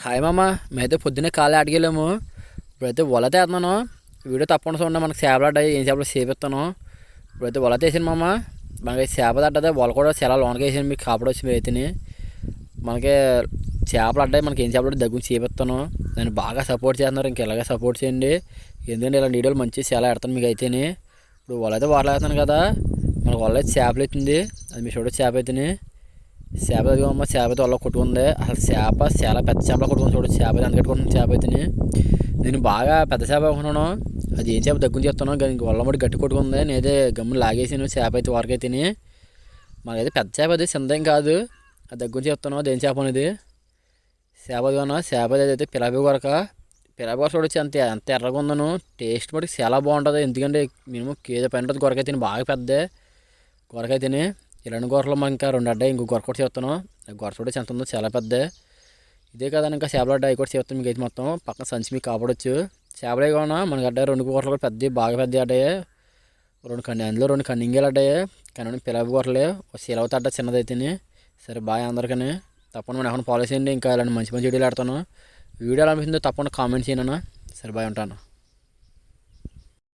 Hi మామ, మేమైతే పొద్దున్నే కాళ్ళు ఆటకెళ్ళాము. ఇప్పుడైతే వల తీస్తున్నాను. వీడియో తప్పకుండా చూడండి. మనకి చేపలు ఆడ్డాయి, ఏం చేపలు చేపిస్తాను. ఇప్పుడైతే వల తీసాను మామ. మనకి చేప తట్టదే వల కూడా చాలా లోనకి వేసాను. మీకు కాపాడు వచ్చి అయితేనే మనకి చేపలు ఆడ్డాయి. మనకి ఏం చేపలు దగ్గర చేపిస్తాను. నేను బాగా సపోర్ట్ చేస్తున్నారు. ఇంక ఇలాగే సపోర్ట్ చేయండి. ఎందుకంటే ఇలా వీడియోలు మంచి చాలా ఆడతాను మీకు అయితేనే. ఇప్పుడు వల అయితే వాడలేస్తున్నాను కదా, మనకు వల అయితే చేపలు అవుతుంది. అది మీ చూడ చేప అయితేనే. చేప అమ్మ చేప అయితే వల్ల కొట్టుకుంది. అసలు చేప చాలా పెద్ద చేపలు కొట్టుకుంది. చూడు చేప అయితే ఎంత కట్టుకుంటుంది. చేప అయితే నేను బాగా పెద్ద చేప అనుకున్నాను. అది ఏం చేప దగ్గర చెప్తాను, ఇంక వల్ల మట్టి గట్టి కొట్టుకుంది. నేనైతే గమ్మున లాగేసాను. చేప అయితే వరకు అయితే మనకైతే పెద్ద చేప అది చిన్నదేం కాదు. అది దగ్గర చెప్తాను అది ఏం చేప అనేది. చేప అదిగోనా చేప అయితే పిలాపి కొరక. పిలాపి కొరక చూడొచ్చు అంత ఎంత ఎర్రగా ఉందను. టేస్ట్ మటుకు చాలా బాగుంటుంది. ఎందుకంటే మినిమం కేజీ పైన ఉంటుంది. కొరకైతే బాగా పెద్ద కొరకైతేనే. ఇలాంటి గొర్రెలు మనం ఇంకా రెండు అడ్డాయి, ఇంకో గొర్రె కూడా చేస్తాను. గొర్రె కూడా ఎంత ఉందో చాలా పెద్ద. ఇదే కదా ఇంకా చేపల అడ్డాయి కూడా చేస్తాం. మీకు అయితే మొత్తం పక్కన సంచి మీకు కాపాడొచ్చు. చేపలే కావున మనకి అడ్డాయి రెండు గొర్రెలు కూడా పెద్ద బాగా పెద్ద అడ్డాయి. అందులో రెండు కన్నింగేలు అడ్డాయి. కానీ పిల్లల గొర్రెలే సిలవత అడ్డా చిన్నదైతేనే. సరే బాయ్ అందరికీ. తప్పకుండా మనం ఎక్కడ ఫాలో చేయండి. ఇంకా ఇలాంటి మంచి మంచి వీడియోలు ఆడతాను. వీడియో ఎలా అనిపిస్తుందో తప్పకుండా కామెంట్ చేయను. సరే బాయ్ ఉంటాను.